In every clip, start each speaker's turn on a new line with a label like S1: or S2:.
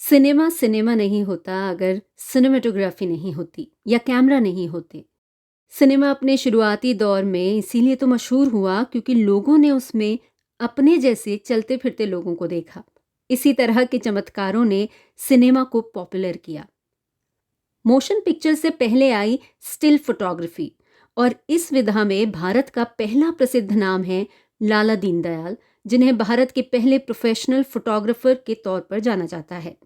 S1: Cinema cinema नहीं होता अगर सिनेमेटोग्राफी नहीं होती या कैमरा नहीं होते। सिनेमा अपने शुरुआती दौर में इसीलिए तो मशहूर हुआ क्योंकि लोगों ने उसमें अपने जैसे चलते फिरते लोगों को देखा। इसी तरह के चमत्कारों ने सिनेमा को पॉपुलर किया। मोशन पिक्चर से पहले आई स्टिल फोटोग्राफी और इस विधा में भारत का पहला प्रसिद्ध नाम है लाला दीनदयाल, जिन्हें भारत के पहले प्रोफेशनल फोटोग्राफर के तौर पर जाना जाता है।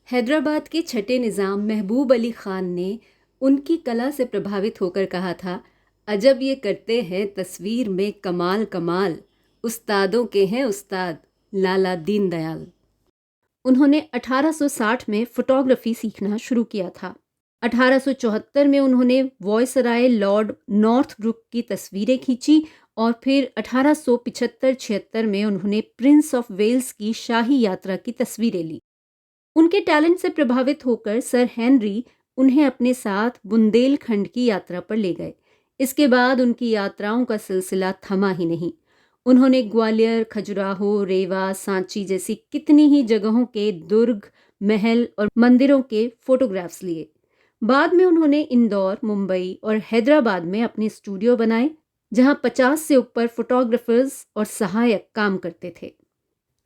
S1: हैदराबाद के छठे निज़ाम महबूब अली खान ने उनकी कला से प्रभावित होकर कहा था, अजब ये करते हैं तस्वीर में कमाल कमाल, उस्तादों के हैं उस्ताद लाला दीनदयाल। उन्होंने 1860 में फोटोग्राफी सीखना शुरू किया था। 1874 में उन्होंने वॉयसराय लॉर्ड नॉर्थब्रुक की तस्वीरें खींची और फिर 1875-76 में उन्होंने प्रिंस ऑफ वेल्स की शाही यात्रा की तस्वीरें ली। उनके टैलेंट से प्रभावित होकर सर हेनरी उन्हें अपने साथ बुंदेलखंड की यात्रा पर ले गए। इसके बाद उनकी यात्राओं का सिलसिला थमा ही नहीं। उन्होंने ग्वालियर, खजुराहो, रेवा, सांची जैसी कितनी ही जगहों के दुर्ग, महल और मंदिरों के फोटोग्राफ्स लिए। बाद में उन्होंने इंदौर, मुंबई और हैदराबाद में अपने स्टूडियो बनाए, जहां 50 से ऊपर फोटोग्राफर्स और सहायक काम करते थे।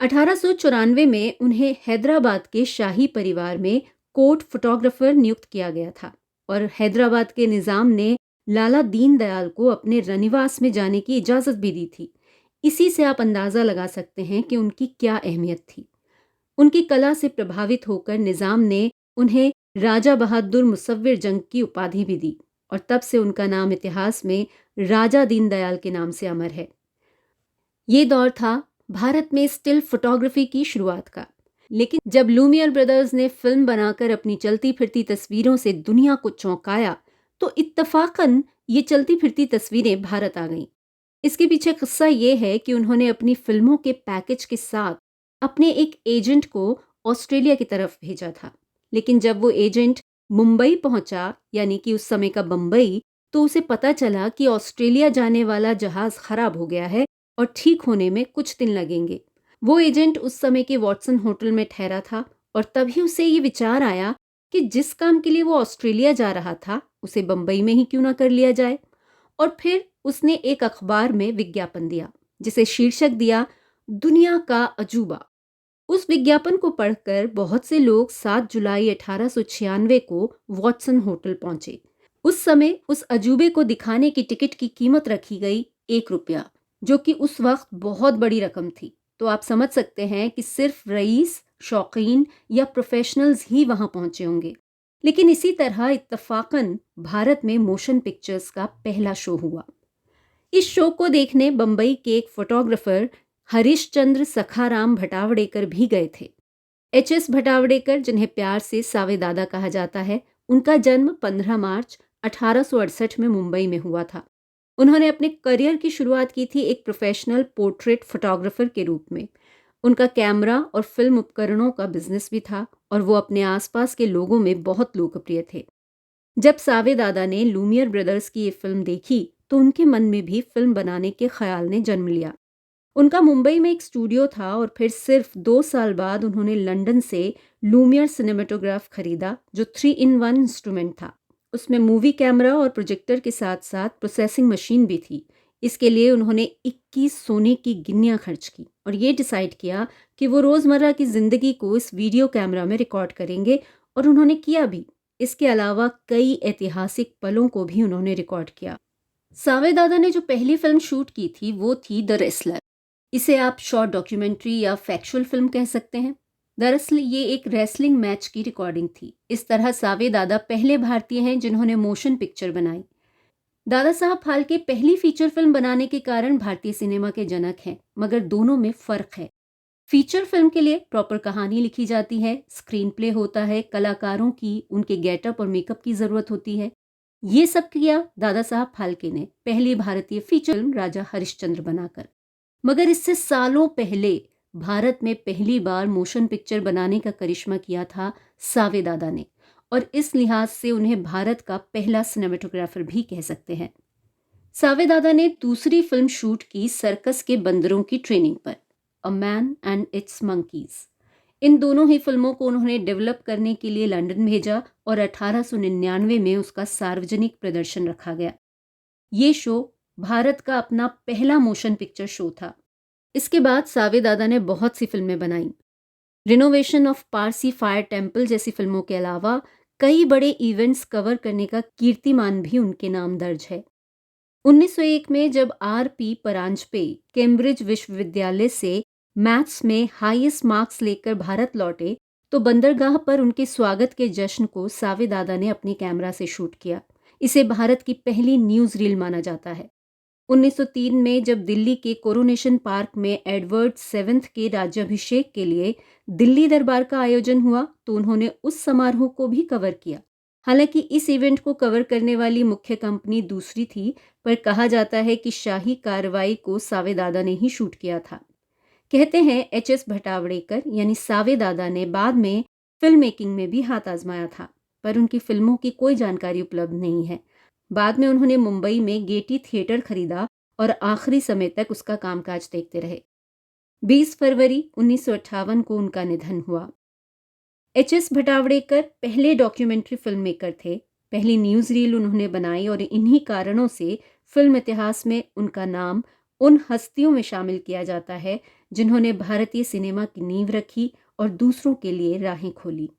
S1: 1894 में उन्हें हैदराबाद के शाही परिवार में कोर्ट फोटोग्राफर नियुक्त किया गया था और हैदराबाद के निज़ाम ने लाला दीनदयाल को अपने रनिवास में जाने की इजाज़त भी दी थी। इसी से आप अंदाज़ा लगा सकते हैं कि उनकी क्या अहमियत थी। उनकी कला से प्रभावित होकर निज़ाम ने उन्हें राजा बहादुर मुसव्विर जंग की उपाधि भी दी और तब से उनका नाम इतिहास में राजा दीनदयाल के नाम से अमर है। ये दौर था भारत में स्टिल फोटोग्राफी की शुरुआत का। लेकिन जब लूमियर ब्रदर्स ने फिल्म बनाकर अपनी चलती फिरती तस्वीरों से दुनिया को चौंकाया, तो इत्तफाकन ये चलती फिरती तस्वीरें भारत आ गईं। इसके पीछे किस्सा ये है कि उन्होंने अपनी फिल्मों के पैकेज के साथ अपने एक एजेंट को ऑस्ट्रेलिया की तरफ भेजा था। लेकिन जब वो एजेंट मुंबई पहुंचा, यानी कि उस समय का बम्बई, तो उसे पता चला कि ऑस्ट्रेलिया जाने वाला जहाज़ खराब हो गया है और ठीक होने में कुछ दिन लगेंगे। वो एजेंट उस समय के वॉटसन होटल में ठहरा था और तभी उसे ये विचार आया कि जिस काम के लिए वो ऑस्ट्रेलिया जा रहा था उसे बम्बई में ही क्यों ना कर लिया जाए। और फिर उसने एक अखबार में विज्ञापन दिया जिसे शीर्षक दिया, दुनिया का अजूबा। उस विज्ञापन को पढ़कर बहुत से लोग 7 जुलाई 1896 को वॉटसन होटल पहुंचे। उस समय उस अजूबे को दिखाने की टिकट की कीमत रखी गई 1 रुपया, जो कि उस वक्त बहुत बड़ी रकम थी। तो आप समझ सकते हैं कि सिर्फ रईस, शौकीन या प्रोफेशनल्स ही वहां पहुंचे होंगे। लेकिन इसी तरह इत्तफाकन भारत में मोशन पिक्चर्स का पहला शो हुआ। इस शो को देखने बंबई के एक फोटोग्राफर हरिश्चंद्र सखाराम भटावड़ेकर भी गए थे। एच.एस. भटावड़ेकर, जिन्हें प्यार से सावे दादा कहा जाता है, उनका जन्म 15 मार्च 1868 में मुंबई में हुआ था। उन्होंने अपने करियर की शुरुआत की थी एक प्रोफेशनल पोर्ट्रेट फोटोग्राफर के रूप में। उनका कैमरा और फिल्म उपकरणों का बिजनेस भी था और वो अपने आसपास के लोगों में बहुत लोकप्रिय थे। जब सावे दादा ने लूमियर ब्रदर्स की ये फिल्म देखी तो उनके मन में भी फिल्म बनाने के ख्याल ने जन्म लिया। उनका मुंबई में एक स्टूडियो था और फिर सिर्फ 2 साल बाद उन्होंने लंदन से लूमियर सिनेमेटोग्राफ खरीदा, जो 3-in-1 इंस्ट्रूमेंट था। उसमें मूवी कैमरा और प्रोजेक्टर के साथ साथ प्रोसेसिंग मशीन भी थी। इसके लिए उन्होंने 21 सोने की गिन्नियां खर्च की और ये डिसाइड किया कि वो रोज़मर्रा की ज़िंदगी को इस वीडियो कैमरा में रिकॉर्ड करेंगे, और उन्होंने किया भी। इसके अलावा कई ऐतिहासिक पलों को भी उन्होंने रिकॉर्ड किया। सावे दादा ने जो पहली फिल्म शूट की थी वो थी द रेसलर। इसे आप शॉर्ट डॉक्यूमेंट्री या फैक्चुअल फिल्म कह सकते हैं। दरअसल ये एक रेसलिंग मैच की रिकॉर्डिंग थी। इस तरह सावे दादा पहले भारतीय हैं जिन्होंने मोशन पिक्चर बनाई। दादा साहब फाल्के पहली फीचर फिल्म बनाने के कारण भारतीय सिनेमा के जनक हैं, मगर दोनों में फ़र्क है। फीचर फिल्म के लिए प्रॉपर कहानी लिखी जाती है, स्क्रीन प्ले होता है, कलाकारों की उनके गेटअप और मेकअप की ज़रूरत होती है। ये सब किया दादा साहब फाल्के ने पहली भारतीय फीचर फिल्म राजा हरिश्चंद्र बनाकर। मगर इससे सालों पहले भारत में पहली बार मोशन पिक्चर बनाने का करिश्मा किया था सावे दादा ने, और इस लिहाज से उन्हें भारत का पहला सिनेमेटोग्राफर भी कह सकते हैं। सावे दादा ने दूसरी फिल्म शूट की सर्कस के बंदरों की ट्रेनिंग पर, a man and its monkeys. इन दोनों ही फिल्मों को उन्होंने डेवलप करने के लिए लंदन भेजा और 1899 में उसका सार्वजनिक प्रदर्शन रखा गया। ये शो भारत का अपना पहला मोशन पिक्चर शो था। इसके बाद सावेदादा ने बहुत सी फिल्में बनाई। Renovation of Parsi fire temple जैसी फिल्मों के अलावा कई बड़े इवेंट्स कवर करने का कीर्तिमान भी उनके नाम दर्ज है। 1901 में जब R.P. परांजपे कैम्ब्रिज विश्वविद्यालय से मैथ्स में हाईएस्ट मार्क्स लेकर भारत लौटे तो बंदरगाह पर उनके स्वागत के जश्न को सावेदादा ने अपने कैमरा से शूट किया। इसे भारत की पहली न्यूज़ रील माना जाता है। 1903 में जब दिल्ली के कोरोनेशन पार्क में एडवर्ड सेवेंथ के राज्याभिषेक के लिए दिल्ली दरबार का आयोजन हुआ तो उन्होंने उस समारोह को भी कवर किया। हालांकि इस इवेंट को कवर करने वाली मुख्य कंपनी दूसरी थी, पर कहा जाता है कि शाही कार्रवाई को सावेदादा ने ही शूट किया था। कहते हैं H.S. भटावड़ेकर यानी सावेदादा ने बाद में फिल्म मेकिंग में भी हाथ आजमाया था, पर उनकी फिल्मों की कोई जानकारी उपलब्ध नहीं है। बाद में उन्होंने मुंबई में गेटी थिएटर खरीदा और आखिरी समय तक उसका कामकाज देखते रहे। 20 फरवरी 1958 को उनका निधन हुआ। H.S. भटावड़ेकर पहले डॉक्यूमेंट्री फिल्म मेकर थे। पहली न्यूज़ रील उन्होंने बनाई और इन्हीं कारणों से फिल्म इतिहास में उनका नाम उन हस्तियों में शामिल किया जाता है जिन्होंने भारतीय सिनेमा की नींव रखी और दूसरों के लिए राहें खोली।